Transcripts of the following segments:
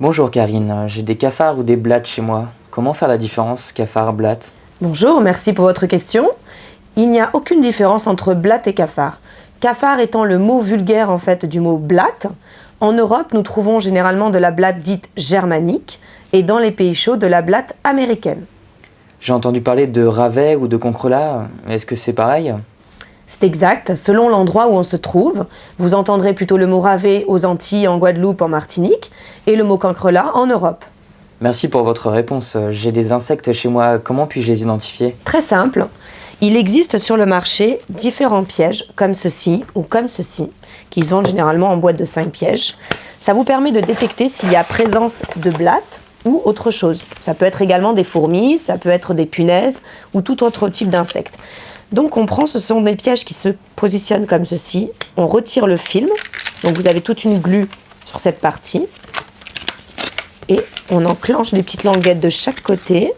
Bonjour Karine, j'ai des cafards ou des blattes chez moi. Comment faire la différence cafard-blatte? Bonjour, merci pour votre question. Il n'y a aucune différence entre blatte et cafard. Cafard étant le mot vulgaire en fait du mot blatte. En Europe, nous trouvons généralement de la blatte dite germanique et dans les pays chauds de la blatte américaine. J'ai entendu parler de Ravet ou de Concrelat, est-ce que c'est pareil? C'est exact, selon l'endroit où on se trouve. Vous entendrez plutôt le mot ravet aux Antilles, en Guadeloupe, en Martinique, et le mot cancrelat en Europe. Merci pour votre réponse. J'ai des insectes chez moi, comment puis-je les identifier? Très simple, il existe sur le marché différents pièges, comme ceci ou comme ceci, qui se vendent généralement en boîte de 5 pièges. Ça vous permet de détecter s'il y a présence de blattes ou autre chose. Ça peut être également des fourmis, ça peut être des punaises ou tout autre type d'insectes. Donc on prend, ce sont des pièges qui se positionnent comme ceci, on retire le film, donc vous avez toute une glu sur cette partie, et on enclenche des petites languettes de chaque côté.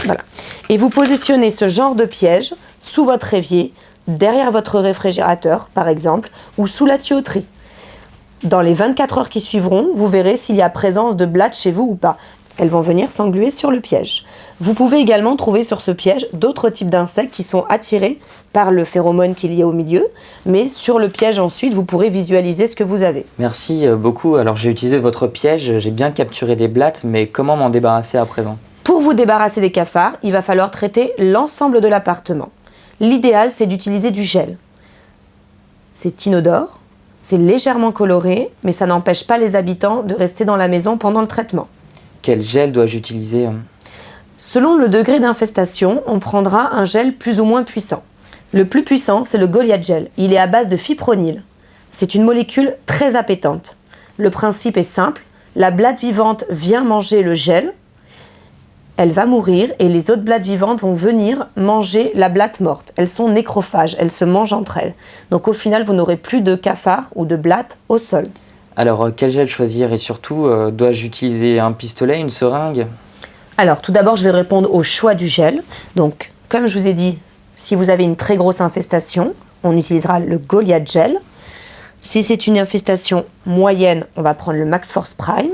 Voilà. Et vous positionnez ce genre de piège sous votre évier, derrière votre réfrigérateur par exemple, ou sous la tuyauterie. Dans les 24 heures qui suivront, vous verrez s'il y a présence de blattes chez vous ou pas. Elles vont venir s'engluer sur le piège. Vous pouvez également trouver sur ce piège d'autres types d'insectes qui sont attirés par le phéromone qu'il y a au milieu, mais sur le piège ensuite, vous pourrez visualiser ce que vous avez. Merci beaucoup. Alors j'ai utilisé votre piège, j'ai bien capturé des blattes, mais comment m'en débarrasser à présent? Pour vous débarrasser des cafards, il va falloir traiter l'ensemble de l'appartement. L'idéal, c'est d'utiliser du gel. C'est inodore, c'est légèrement coloré, mais ça n'empêche pas les habitants de rester dans la maison pendant le traitement. Quel gel dois-je utiliser? Selon le degré d'infestation, on prendra un gel plus ou moins puissant. Le plus puissant, c'est le Goliath Gel. Il est à base de fipronil. C'est une molécule très appétante. Le principe est simple. La blatte vivante vient manger le gel. Elle va mourir et les autres blattes vivantes vont venir manger la blatte morte. Elles sont nécrophages, elles se mangent entre elles. Donc au final, vous n'aurez plus de cafards ou de blattes au sol. Alors quel gel choisir et surtout, dois-je utiliser un pistolet, une seringue? Alors tout d'abord, je vais répondre au choix du gel. Donc comme je vous ai dit, si vous avez une très grosse infestation, on utilisera le Goliath Gel. Si c'est une infestation moyenne, on va prendre le Max Force Prime.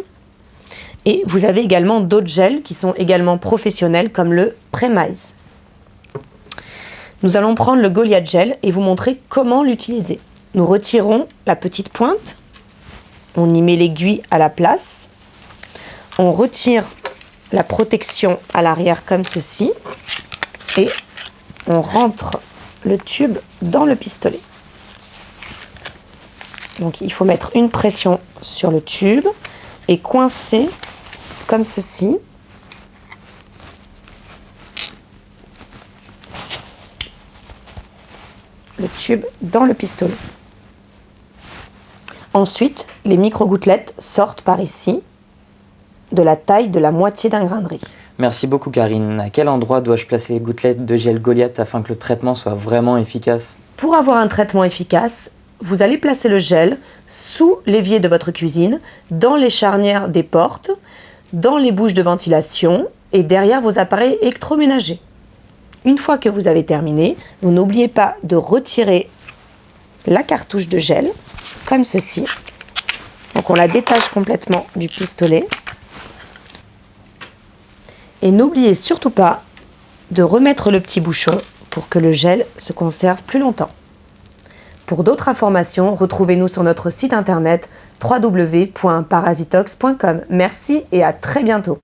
Et vous avez également d'autres gels qui sont également professionnels comme le Premize. Nous allons prendre le Goliath Gel et vous montrer comment l'utiliser. Nous retirons la petite pointe. On y met l'aiguille à la place. On retire la protection à l'arrière comme ceci. Et on rentre le tube dans le pistolet. Donc il faut mettre une pression sur le tube et coincer comme ceci. Le tube dans le pistolet. Ensuite, les micro-gouttelettes sortent par ici, de la taille de la moitié d'un grain de riz. Merci beaucoup Karine. À quel endroit dois-je placer les gouttelettes de gel Goliath afin que le traitement soit vraiment efficace? Pour avoir un traitement efficace, vous allez placer le gel sous l'évier de votre cuisine, dans les charnières des portes, dans les bouches de ventilation et derrière vos appareils électroménagers. Une fois que vous avez terminé, vous n'oubliez pas de retirer la cartouche de gel, comme ceci. Donc on la détache complètement du pistolet. Et n'oubliez surtout pas de remettre le petit bouchon pour que le gel se conserve plus longtemps. Pour d'autres informations, retrouvez-nous sur notre site internet www.parasitox.com. Merci et à très bientôt.